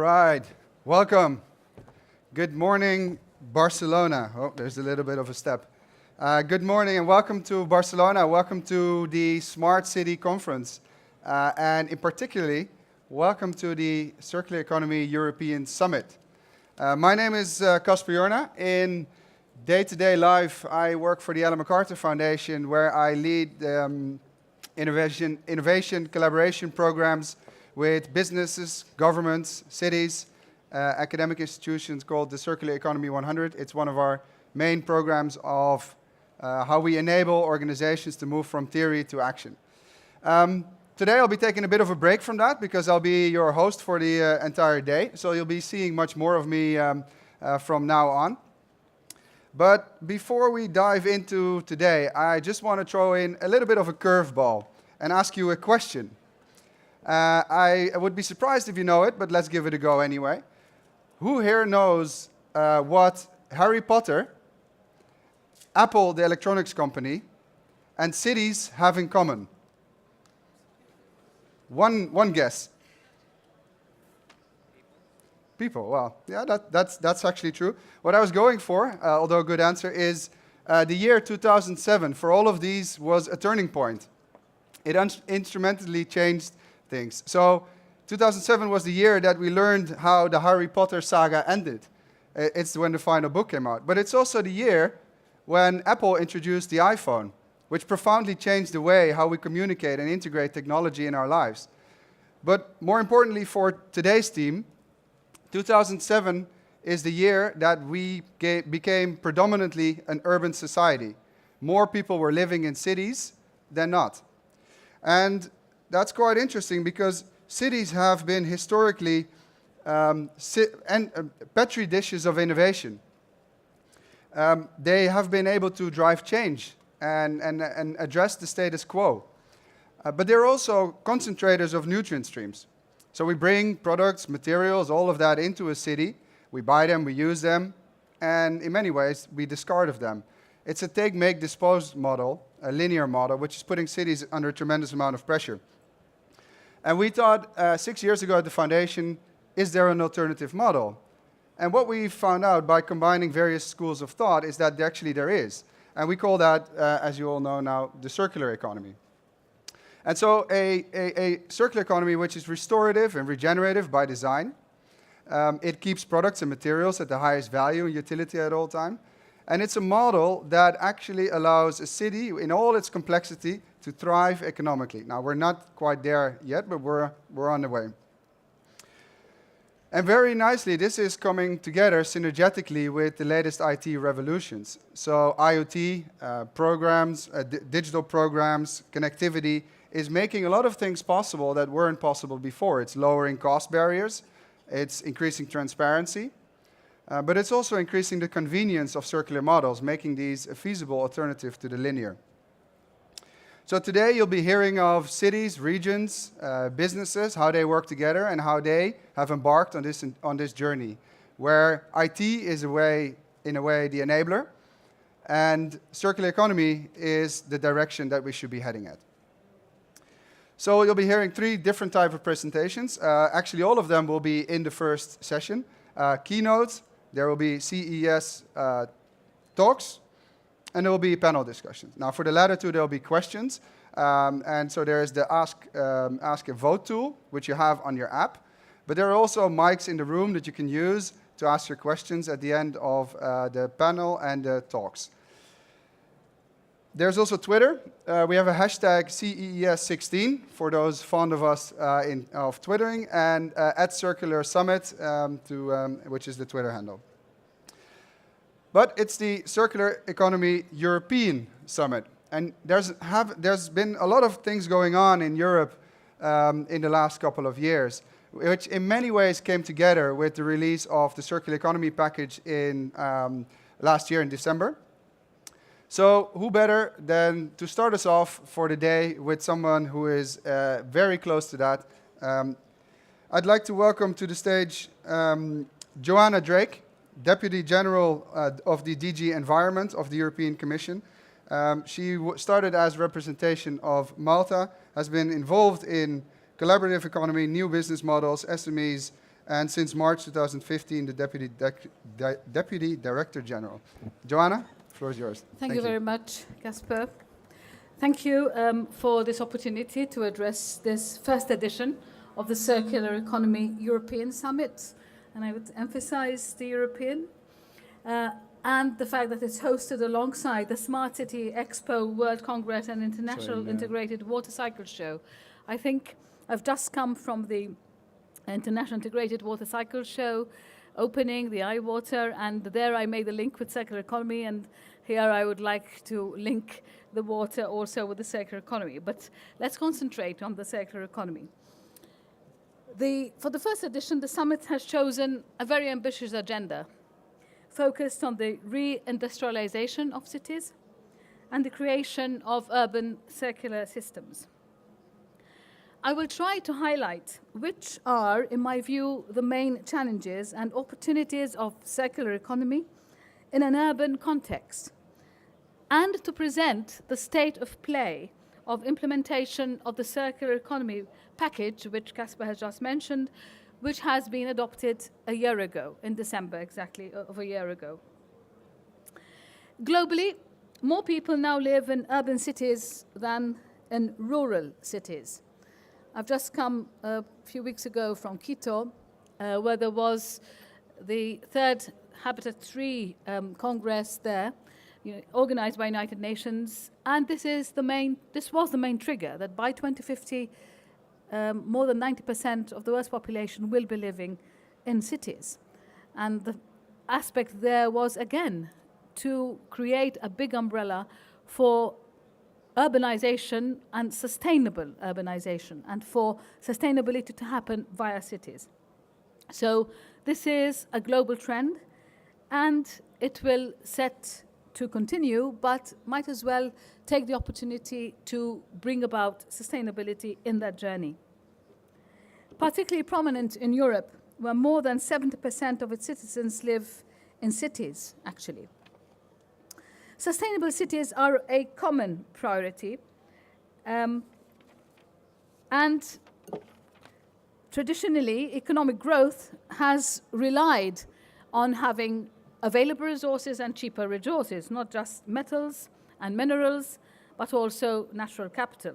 right, welcome. Good morning, Barcelona. Oh, there's a little bit of a step. Good morning and welcome to Barcelona. Welcome to the Smart City Conference. And in particularly, welcome to the Circular Economy European Summit. My name is Casper Jorna. In day-to-day life, I work for the MacArthur Foundation, where I lead innovation collaboration programs with businesses, governments, cities, academic institutions called the Circular Economy 100. It's one of our main programs of how we enable organizations to move from theory to action. Today I'll be taking a bit of a break from that because I'll be your host for the entire day. So you'll be seeing much more of me from now on. But before we dive into today, I just want to throw in a little bit of a curveball and ask you a question. I would be surprised if you know it, but let's give it a go anyway. Who here knows what Harry Potter, Apple, the electronics company, and cities have in common? One guess. People. Well, yeah, that's actually true. What I was going for, although a good answer, is the year 2007 for all of these was a turning point. It instrumentally changed things. So 2007 was the year that we learned how the Harry Potter saga ended. It's when the final book came out. But it's also the year when Apple introduced the iPhone, which profoundly changed the way how we communicate and integrate technology in our lives. But more importantly for today's team, 2007 is the year that we became predominantly an urban society. More people were living in cities than not. And that's quite interesting because cities have been historically petri dishes of innovation. They have been able to drive change and address the status quo. But they're also concentrators of nutrient streams. So we bring products, materials, all of that into a city. We buy them, we use them, and in many ways, we discard of them. It's a take, make, dispose model, a linear model, which is putting cities under a tremendous amount of pressure. And we thought 6 years ago at the foundation, is there an alternative model? And what we found out by combining various schools of thought is that actually there is. And we call that, as you all know now, the circular economy. And so a circular economy which is restorative and regenerative by design. It keeps products and materials at the highest value and utility at all time. And it's a model that actually allows a city in all its complexity to thrive economically. Now, we're not quite there yet, but we're on the way. And very nicely, this is coming together synergetically with the latest IT revolutions. So IoT programs, digital programs, connectivity is making a lot of things possible that weren't possible before. It's lowering cost barriers, it's increasing transparency, but it's also increasing the convenience of circular models, making these a feasible alternative to the linear. So today you'll be hearing of cities, regions, businesses, how they work together and how they have embarked on this journey, where IT is in a way the enabler, and circular economy is the direction that we should be heading at. So you'll be hearing 3 different types of presentations. Actually, all of them will be in the first session. Keynote, there will be CES talks, and there will be panel discussions. Now, for the latter 2, there will be questions. And so there is the ask a vote tool, which you have on your app. But there are also mics in the room that you can use to ask your questions at the end of the panel and the talks. There's also Twitter. We have a hashtag CES16 for those fond of us of twittering, and @CircularSummit, which is the Twitter handle. But it's the Circular Economy European Summit. And there's been a lot of things going on in Europe in the last couple of years, which in many ways came together with the release of the Circular Economy package in last year in December. So who better than to start us off for the day with someone who is very close to that. I'd like to welcome to the stage Joanna Drake, Deputy General of the DG Environment of the European Commission. She started as representation of Malta, has been involved in collaborative economy, new business models, SMEs, and since March 2015, the Deputy Director-General. Joanna, the floor is yours. Thank you very much, Casper. Thank you for this opportunity to address this first edition of the Circular Economy European Summit. And I would emphasize the European and the fact that it's hosted alongside the Smart City Expo, World Congress and International Integrated Water Cycle Show. I think I've just come from the International Integrated Water Cycle Show opening, the iWater, and there I made the link with circular economy, and here I would like to link the water also with the circular economy. But let's concentrate on the circular economy. For the first edition, the summit has chosen a very ambitious agenda, focused on the re-industrialization of cities and the creation of urban circular systems. I will try to highlight which are, in my view, the main challenges and opportunities of circular economy in an urban context, and to present the state of play of implementation of the circular economy package, which Casper has just mentioned, which has been adopted a year ago, in December exactly of a year ago. Globally, more people now live in urban cities than in rural cities. I've just come a few weeks ago from Quito, where there was the third Habitat 3 Congress there, organized by United Nations, and this was the main trigger that by 2050, more than 90% of the world's population will be living in cities. And the aspect there was, again, to create a big umbrella for urbanization and sustainable urbanization, and for sustainability to happen via cities. So this is a global trend, and it will set to continue, but might as well take the opportunity to bring about sustainability in that journey. Particularly prominent in Europe, where more than 70% of its citizens live in cities, actually. Sustainable cities are a common priority, and traditionally, economic growth has relied on having available resources and cheaper resources, not just metals and minerals, but also natural capital.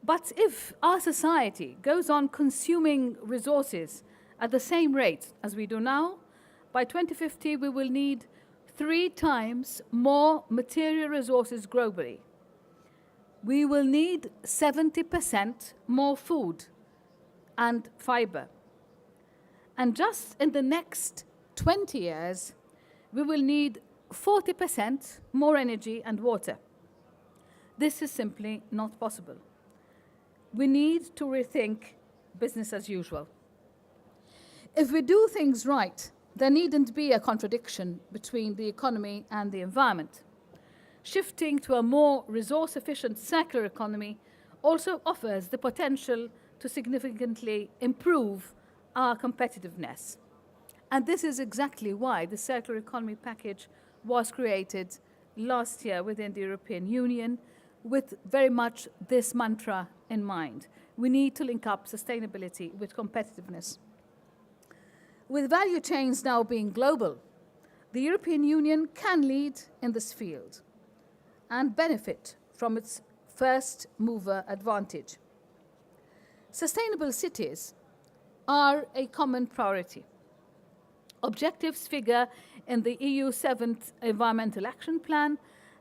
But if our society goes on consuming resources at the same rate as we do now, by 2050 we will need 3 times more material resources globally. We will need 70% more food and fiber. And just in the next 20 years, we will need 40% more energy and water. This is simply not possible. We need to rethink business as usual. If we do things right, there needn't be a contradiction between the economy and the environment. Shifting to a more resource-efficient circular economy also offers the potential to significantly improve our competitiveness. And this is exactly why the Circular Economy Package was created last year within the European Union, with very much this mantra in mind. We need to link up sustainability with competitiveness. With value chains now being global, the European Union can lead in this field and benefit from its first mover advantage. Sustainable cities are a common priority. Objectives figure in the EU 7th Environmental Action Plan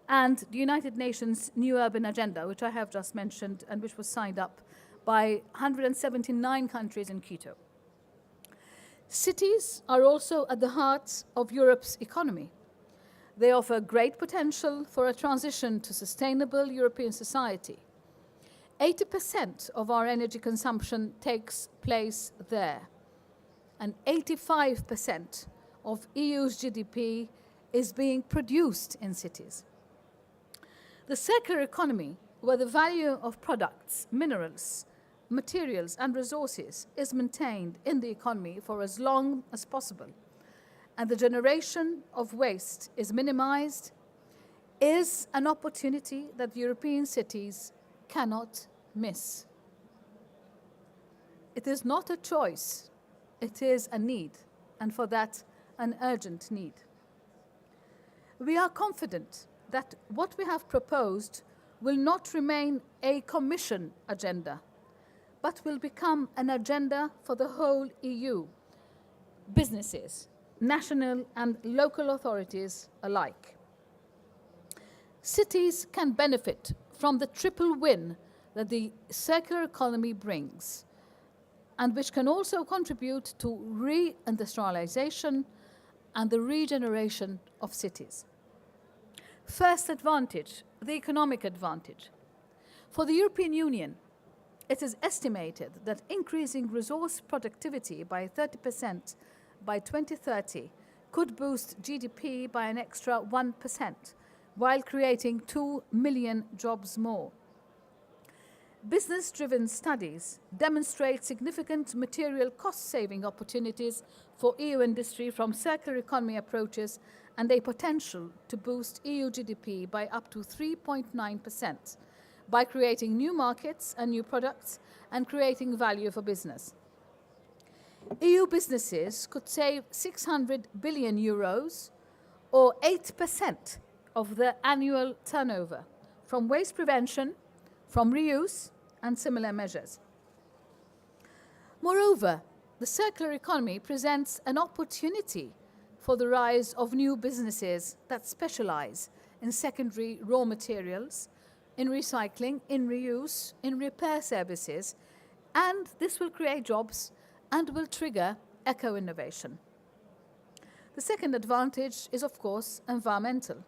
and the United Nations New Urban Agenda, which I have just mentioned and which was signed up by 179 countries in Quito. Cities are also at the heart of Europe's economy. They offer great potential for a transition to sustainable European society. 80% of our energy consumption takes place there, and 85% of EU's GDP is being produced in cities. The circular economy, where the value of products, minerals, materials and resources is maintained in the economy for as long as possible, and the generation of waste is minimized, is an opportunity that European cities cannot miss. It is not a choice it is a need, and for that, an urgent need. We are confident that what we have proposed will not remain a Commission agenda, but will become an agenda for the whole EU, businesses, national and local authorities alike. Cities can benefit from the triple win that the circular economy brings, and which can also contribute to re-industrialization and the regeneration of cities. First advantage, the economic advantage. For the European Union, it is estimated that increasing resource productivity by 30% by 2030 could boost GDP by an extra 1%, while creating 2 million jobs more. Business-driven studies demonstrate significant material cost-saving opportunities for EU industry from circular economy approaches and a potential to boost EU GDP by up to 3.9% by creating new markets and new products and creating value for business. EU businesses could save 600 billion euros or 8% of their annual turnover from waste prevention, from reuse and similar measures. Moreover, the circular economy presents an opportunity for the rise of new businesses that specialize in secondary raw materials, in recycling, in reuse, in repair services, and this will create jobs and will trigger eco-innovation. The second advantage is, of course, environmental,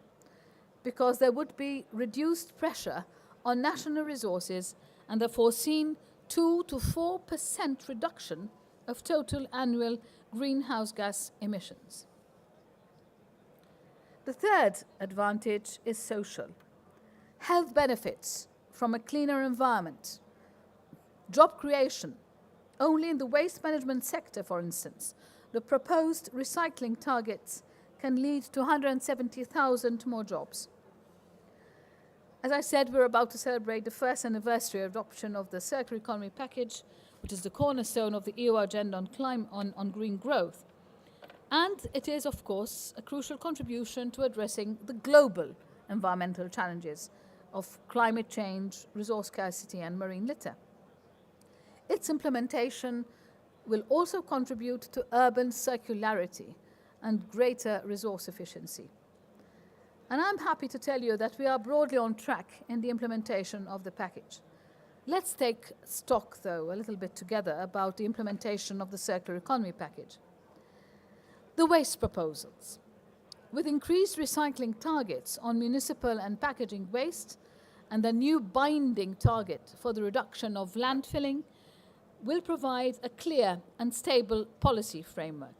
because there would be reduced pressure on national resources and the foreseen 2 to 4% reduction of total annual greenhouse gas emissions. The third advantage is social. Health benefits from a cleaner environment, job creation. Only in the waste management sector, for instance, the proposed recycling targets can lead to 170,000 more jobs. As I said, we're about to celebrate the first anniversary of adoption of the Circular Economy Package, which is the cornerstone of the EU agenda on green growth. And it is, of course, a crucial contribution to addressing the global environmental challenges of climate change, resource scarcity, and marine litter. Its implementation will also contribute to urban circularity and greater resource efficiency. And I'm happy to tell you that we are broadly on track in the implementation of the package. Let's take stock, though, a little bit together about the implementation of the Circular Economy Package. The waste proposals. With increased recycling targets on municipal and packaging waste and the new binding target for the reduction of landfilling, will provide a clear and stable policy framework.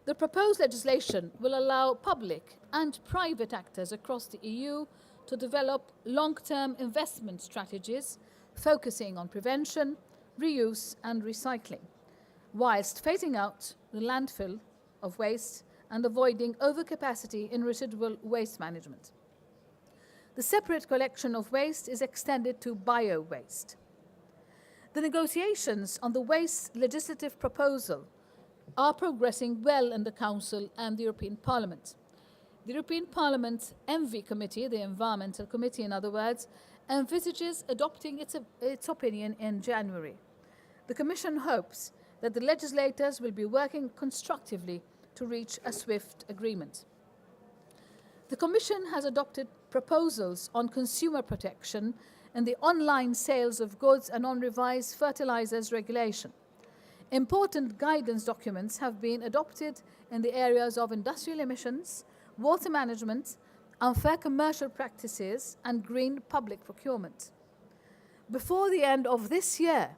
The proposed legislation will allow public and private actors across the EU to develop long-term investment strategies focusing on prevention, reuse and recycling, whilst phasing out the landfill of waste and avoiding overcapacity in residual waste management. The separate collection of waste is extended to bio-waste. The negotiations on the waste legislative proposal are progressing well in the Council and the European Parliament. The European Parliament's ENVI Committee, the Environmental Committee in other words, envisages adopting its opinion in January. The Commission hopes that the legislators will be working constructively to reach a swift agreement. The Commission has adopted proposals on consumer protection in the online sales of goods and on revised fertilizers regulation. Important guidance documents have been adopted in the areas of industrial emissions, water management, unfair commercial practices, and green public procurement. Before the end of this year,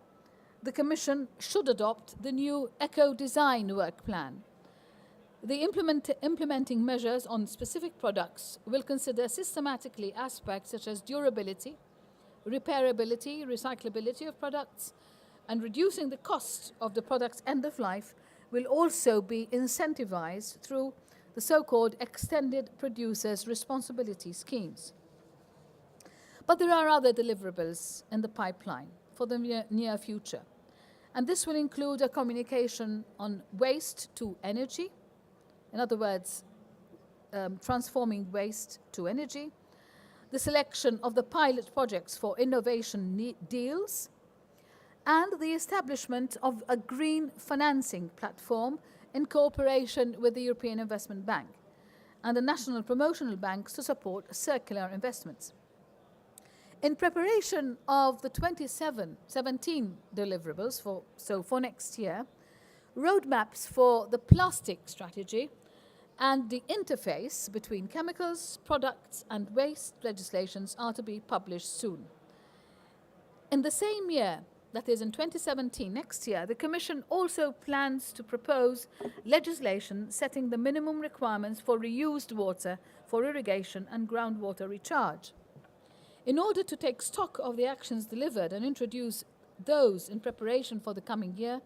the Commission should adopt the new eco-design work plan. The implementing measures on specific products will consider systematically aspects such as durability, repairability, recyclability of products, and reducing the cost of the product's end of life will also be incentivized through the so-called extended producers' responsibility schemes. But there are other deliverables in the pipeline for the near future. And this will include a communication on waste to energy, in other words, transforming waste to energy, the selection of the pilot projects for innovation deals, and the establishment of a green financing platform in cooperation with the European Investment Bank and the national promotional banks to support circular investments. In preparation of the 2017 deliverables for next year, roadmaps for the plastic strategy and the interface between chemicals, products and waste legislations are to be published soon. In the same year, that is in 2017, next year, the Commission also plans to propose legislation setting the minimum requirements for reused water for irrigation and groundwater recharge. In order to take stock of the actions delivered and introduce those in preparation for the coming year,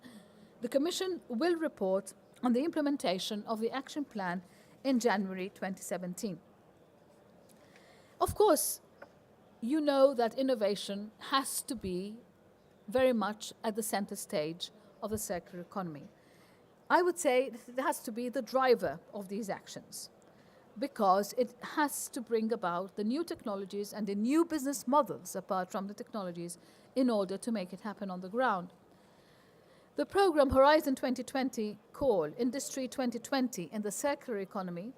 the Commission will report on the implementation of the action plan in January 2017. Of course, you know that innovation has to be very much at the center stage of the circular economy. I would say that it has to be the driver of these actions, because it has to bring about the new technologies and the new business models apart from the technologies in order to make it happen on the ground. The program Horizon 2020 call Industry 2020 in the circular economy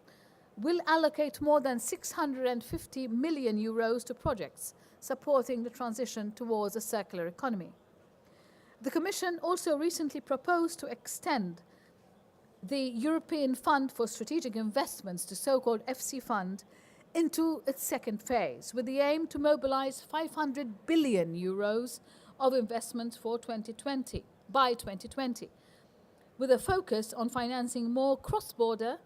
will allocate more than 650 million euros to projects supporting the transition towards a circular economy. The Commission also recently proposed to extend the European Fund for Strategic Investments, the so-called FC Fund, into its second phase, with the aim to mobilize 500 billion euros of investments for 2020, by 2020, with a focus on financing more cross-border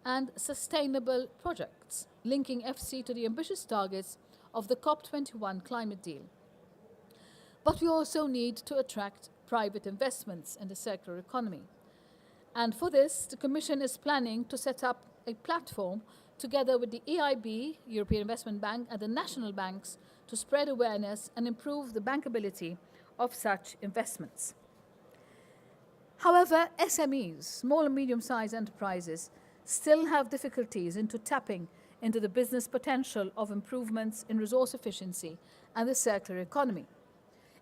and sustainable projects, linking FC to the ambitious targets of the COP21 climate deal. But we also need to attract private investments in the circular economy. And for this, the Commission is planning to set up a platform together with the EIB, European Investment Bank, and the national banks to spread awareness and improve the bankability of such investments. However, SMEs, small and medium-sized enterprises, still have difficulties into tapping into the business potential of improvements in resource efficiency and the circular economy.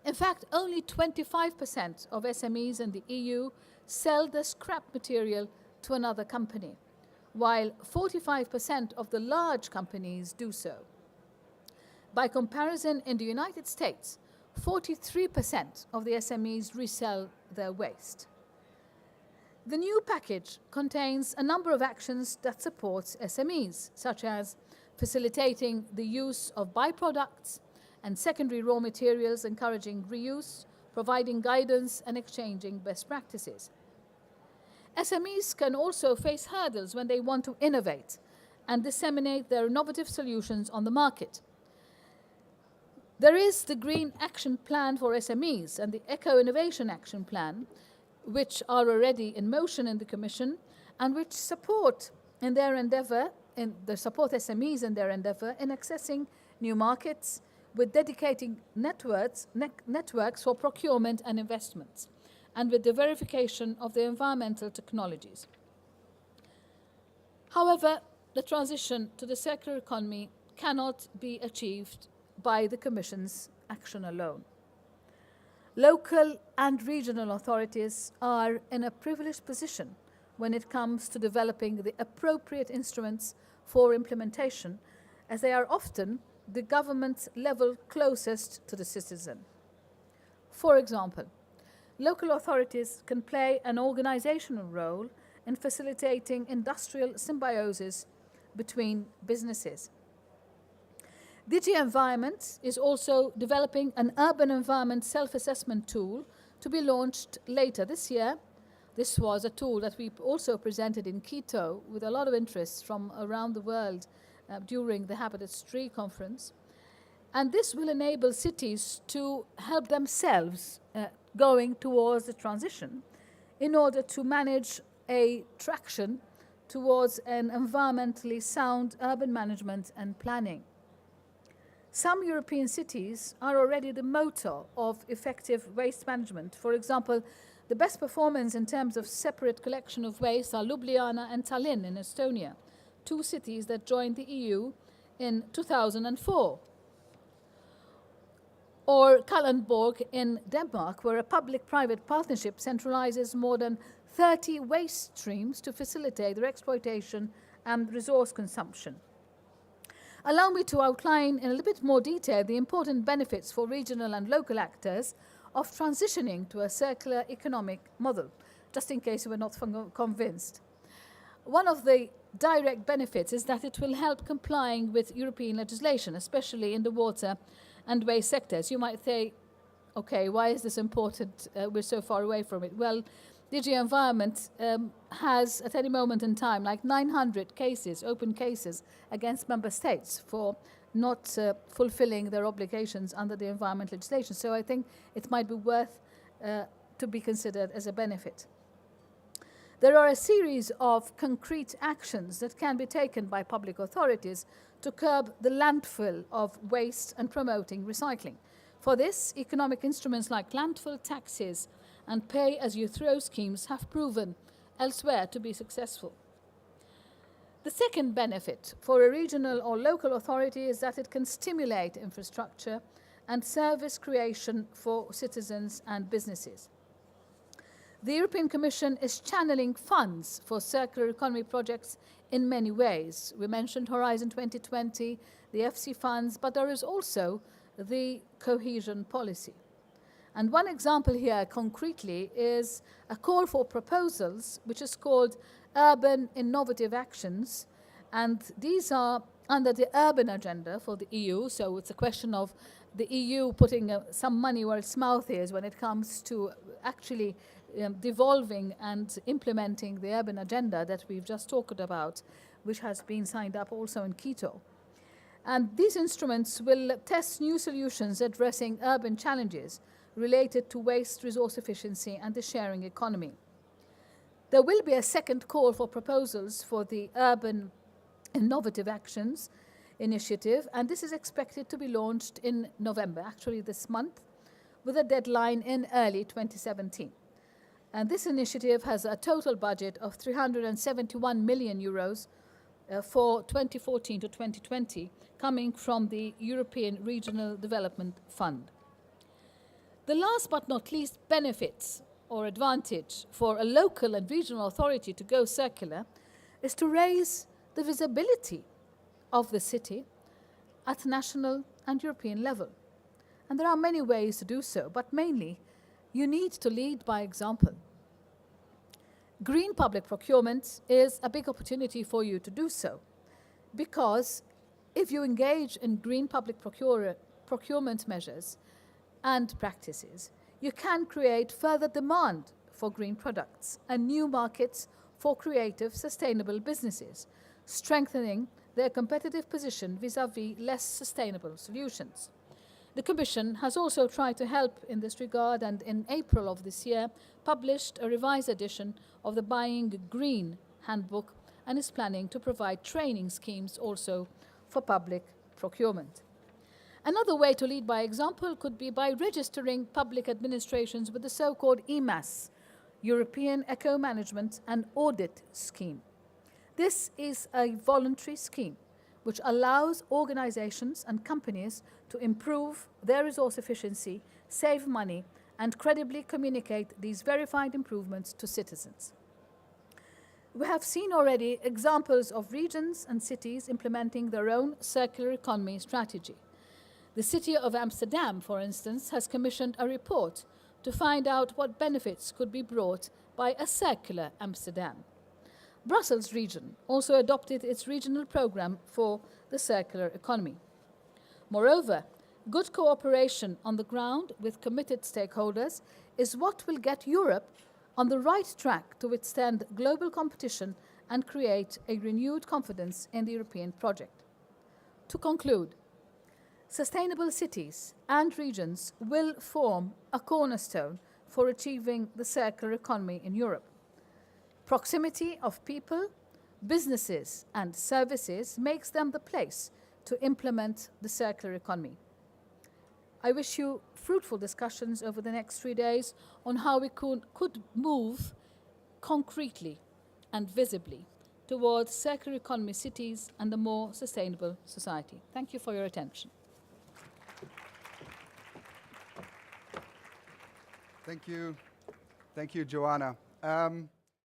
In fact, only 25% of SMEs in the EU sell their scrap material to another company, while 45% of the large companies do so. By comparison, in the United States, 43% of the SMEs resell their waste. The new package contains a number of actions that support SMEs, such as facilitating the use of byproducts and secondary raw materials, encouraging reuse, providing guidance and exchanging best practices. SMEs can also face hurdles when they want to innovate and disseminate their innovative solutions on the market. There is the Green Action Plan for SMEs and the Eco Innovation Action Plan, which are already in motion in the Commission and which support SMEs in their endeavor in accessing new markets with dedicated networks for procurement and investments, and with the verification of the environmental technologies. However, the transition to the circular economy cannot be achieved by the Commission's action alone. Local and regional authorities are in a privileged position when it comes to developing the appropriate instruments for implementation, as they are often the government level closest to the citizen. For example, local authorities can play an organizational role in facilitating industrial symbiosis between businesses. DG Environment is also developing an urban environment self-assessment tool to be launched later this year. This was a tool that we also presented in Quito with a lot of interest from around the world during the Habitats 3 conference. And this will enable cities to help themselves going towards the transition in order to manage a traction towards an environmentally sound urban management and planning. Some European cities are already the motor of effective waste management. For example, the best performance in terms of separate collection of waste are Ljubljana and Tallinn in Estonia, two cities that joined the EU in 2004. Or Kalundborg in Denmark, where a public-private partnership centralizes more than 30 waste streams to facilitate their exploitation and resource consumption. Allow me to outline in a little bit more detail the important benefits for regional and local actors of transitioning to a circular economic model, just in case you were not convinced. One of the direct benefits is that it will help complying with European legislation, especially in the water and waste sectors. You might say, okay, why is this important? We're so far away from it. Well, DG Environment has, at any moment in time, like 900 cases, open cases, against member states for not fulfilling their obligations under the environment legislation. So I think it might be worth to be considered as a benefit. There are a series of concrete actions that can be taken by public authorities to curb the landfill of waste and promoting recycling. For this, economic instruments like landfill taxes and pay-as-you-throw schemes have proven elsewhere to be successful. The second benefit for a regional or local authority is that it can stimulate infrastructure and service creation for citizens and businesses. The European Commission is channeling funds for circular economy projects in many ways. We mentioned Horizon 2020, the FC funds, but there is also the cohesion policy. And one example here concretely is a call for proposals, which is called Urban Innovative Actions. And these are under the urban agenda for the EU. So it's a question of the EU putting some money where its mouth is when it comes to actually devolving and implementing the urban agenda that we've just talked about, which has been signed up also in Quito. And these instruments will test new solutions addressing urban challenges related to waste, resource efficiency, and the sharing economy. There will be a second call for proposals for the Urban Innovative Actions initiative, and this is expected to be launched in November, actually this month, with a deadline in early 2017. And this initiative has a total budget of 371 million euros for 2014 to 2020, coming from the European Regional Development Fund. The last but not least benefits or advantage for a local and regional authority to go circular is to raise the visibility of the city at national and European level. And there are many ways to do so, but mainly you need to lead by example. Green public procurement is a big opportunity for you to do so, because if you engage in green public procurement measures and practices, you can create further demand for green products and new markets for creative, sustainable businesses, strengthening their competitive position vis-à-vis less sustainable solutions. The Commission has also tried to help in this regard, and in April of this year published a revised edition of the Buying Green handbook and is planning to provide training schemes also for public procurement. Another way to lead by example could be by registering public administrations with the so-called Amass, European Eco-Management and Audit Scheme. This is a voluntary scheme which allows organizations and companies to improve their resource efficiency, save money, and credibly communicate these verified improvements to citizens. We have seen already examples of regions and cities implementing their own circular economy strategy. The city of Amsterdam, for instance, has commissioned a report to find out what benefits could be brought by a circular Amsterdam. Brussels region also adopted its regional program for the circular economy. Moreover, good cooperation on the ground with committed stakeholders is what will get Europe on the right track to withstand global competition and create a renewed confidence in the European project. To conclude, sustainable cities and regions will form a cornerstone for achieving the circular economy in Europe. Proximity of people, businesses, and services makes them the place to implement the circular economy. I wish you fruitful discussions over the next 3 days on how we could move concretely and visibly towards circular economy cities and a more sustainable society. Thank you for your attention. Thank you. Thank you, Joanna.